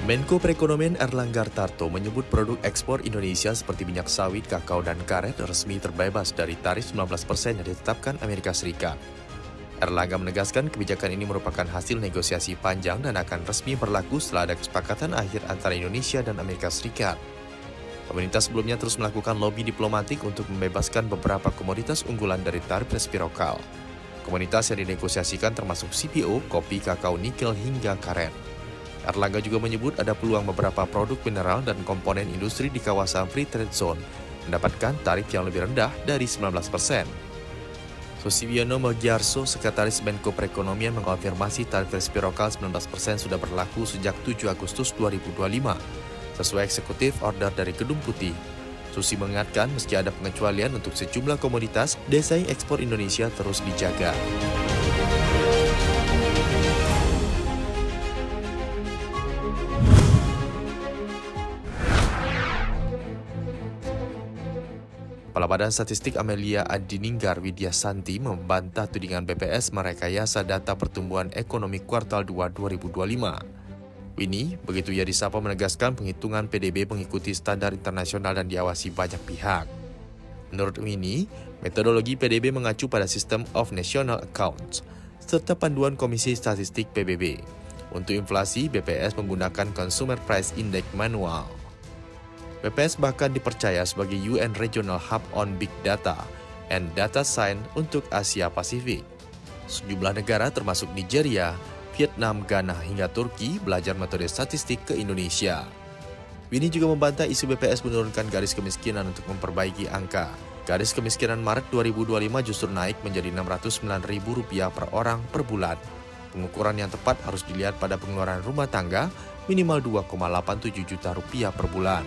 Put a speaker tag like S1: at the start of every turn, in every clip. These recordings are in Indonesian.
S1: Menko Perekonomian Erlangga Hartarto menyebut produk ekspor Indonesia seperti minyak sawit, kakao, dan karet resmi terbebas dari tarif 19% yang ditetapkan Amerika Serikat. Erlangga menegaskan kebijakan ini merupakan hasil negosiasi panjang dan akan resmi berlaku setelah ada kesepakatan akhir antara Indonesia dan Amerika Serikat. Pemerintah sebelumnya terus melakukan lobi diplomatik untuk membebaskan beberapa komoditas unggulan dari tarif resiprokal. Komoditas yang dinegosiasikan termasuk CPO, kopi, kakao, nikel, hingga karet. Erlangga juga menyebut ada peluang beberapa produk mineral dan komponen industri di kawasan Free Trade Zone mendapatkan tarif yang lebih rendah dari 19%. Susibiono Mogiarso, Sekretaris Menko Perekonomian, mengonfirmasi tarif resiprokal 19% sudah berlaku sejak 7 Agustus 2025, sesuai eksekutif order dari Gedung Putih. Susi mengingatkan meski ada pengecualian untuk sejumlah komoditas, desain ekspor Indonesia terus dijaga. Kepala Badan Statistik Amelia Adininggar Widyasanti membantah tudingan BPS merekayasa data pertumbuhan ekonomi kuartal 2 2025. Winnie, begitu ia disapa, menegaskan penghitungan PDB mengikuti standar internasional dan diawasi banyak pihak. Menurut Winnie, metodologi PDB mengacu pada System of National Accounts serta panduan Komisi Statistik PBB. Untuk inflasi, BPS menggunakan Consumer Price Index manual. BPS bahkan dipercaya sebagai UN Regional Hub on Big Data and Data Science untuk Asia Pasifik. Sejumlah negara termasuk Nigeria, Vietnam, Ghana, hingga Turki belajar metode statistik ke Indonesia. Winnie juga membantah isu BPS menurunkan garis kemiskinan untuk memperbaiki angka. Garis kemiskinan Maret 2025 justru naik menjadi Rp609.000 per orang per bulan. Pengukuran yang tepat harus dilihat pada pengeluaran rumah tangga minimal Rp2,87 juta per bulan.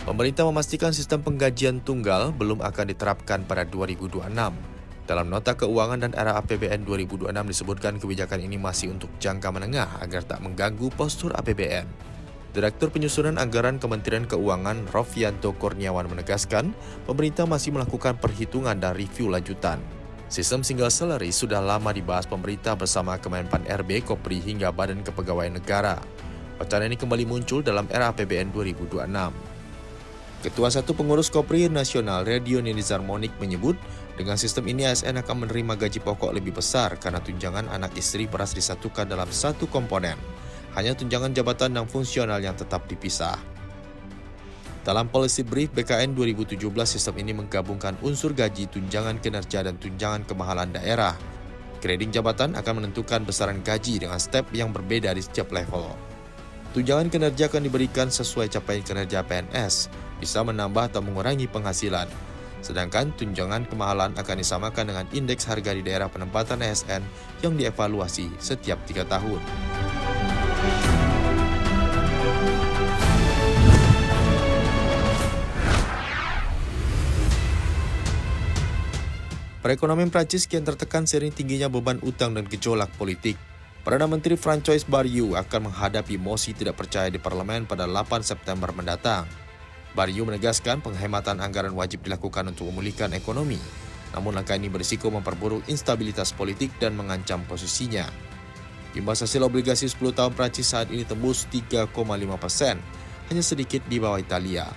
S1: Pemerintah memastikan sistem penggajian tunggal belum akan diterapkan pada 2026. Dalam nota keuangan dan era APBN 2026 disebutkan kebijakan ini masih untuk jangka menengah agar tak mengganggu postur APBN. Direktur Penyusunan Anggaran Kementerian Keuangan Rofianto Kurniawan menegaskan, pemerintah masih melakukan perhitungan dan review lanjutan. Sistem single salary sudah lama dibahas pemerintah bersama Kemenpan RB, Kopri, hingga Badan Kepegawaian Negara. Wacana ini kembali muncul dalam era APBN 2026. Ketua Satu Pengurus Kopri Nasional, Radio Nenizar Monik, menyebut dengan sistem ini ASN akan menerima gaji pokok lebih besar karena tunjangan anak istri beras disatukan dalam satu komponen. Hanya tunjangan jabatan dan fungsional yang tetap dipisah. Dalam Policy Brief BKN 2017, sistem ini menggabungkan unsur gaji, tunjangan kinerja, dan tunjangan kemahalan daerah. Grading jabatan akan menentukan besaran gaji dengan step yang berbeda di setiap level. Tunjangan kinerja akan diberikan sesuai capaian kinerja PNS, bisa menambah atau mengurangi penghasilan. Sedangkan tunjangan kemahalan akan disamakan dengan indeks harga di daerah penempatan ASN yang dievaluasi setiap 3 tahun. Perekonomian Prancis kian tertekan seiring tingginya beban utang dan gejolak politik. Perdana Menteri François Bayrou akan menghadapi mosi tidak percaya di parlemen pada 8 September mendatang. Bayrou menegaskan penghematan anggaran wajib dilakukan untuk memulihkan ekonomi. Namun langkah ini berisiko memperburuk instabilitas politik dan mengancam posisinya. Imbas hasil obligasi 10 tahun Prancis saat ini tembus 3,5%, hanya sedikit di bawah Italia.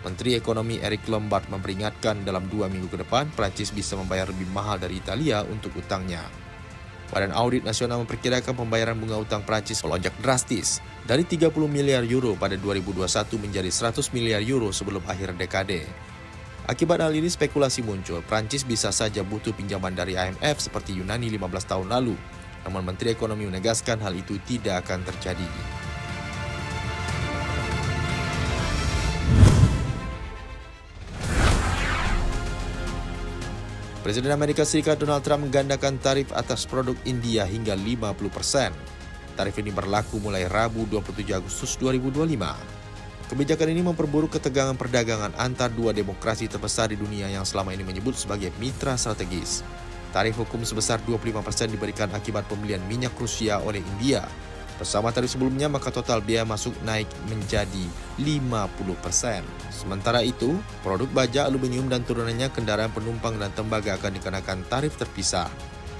S1: Menteri Ekonomi Eric Lombard memperingatkan dalam 2 minggu ke depan Prancis bisa membayar lebih mahal dari Italia untuk utangnya. Badan Audit Nasional memperkirakan pembayaran bunga utang Prancis melonjak drastis dari 30 miliar euro pada 2021 menjadi 100 miliar euro sebelum akhir dekade. Akibat hal ini spekulasi muncul, Prancis bisa saja butuh pinjaman dari IMF seperti Yunani 15 tahun lalu. Namun Menteri Ekonomi menegaskan hal itu tidak akan terjadi. Presiden Amerika Serikat Donald Trump menggandakan tarif atas produk India hingga 50%. Tarif ini berlaku mulai Rabu 27 Agustus 2025. Kebijakan ini memperburuk ketegangan perdagangan antar dua demokrasi terbesar di dunia yang selama ini menyebut sebagai mitra strategis. Tarif hukum sebesar 25% diberikan akibat pembelian minyak Rusia oleh India. Bersama tarif sebelumnya, maka total biaya masuk naik menjadi 50%. Sementara itu, produk baja, aluminium, dan turunannya, kendaraan penumpang dan tembaga akan dikenakan tarif terpisah.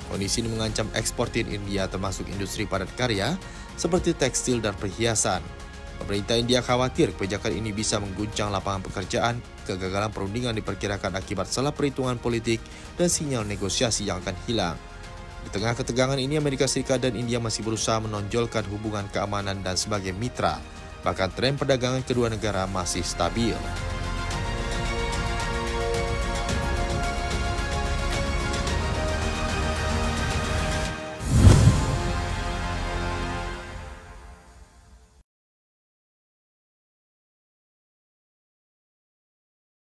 S1: Kondisi ini mengancam eksportir India termasuk industri padat karya seperti tekstil dan perhiasan. Pemerintah India khawatir kebijakan ini bisa mengguncang lapangan pekerjaan, kegagalan perundingan diperkirakan akibat salah perhitungan politik, dan sinyal negosiasi yang akan hilang. Di tengah ketegangan ini, Amerika Serikat dan India masih berusaha menonjolkan hubungan keamanan dan sebagai mitra. Bahkan tren perdagangan kedua negara masih stabil.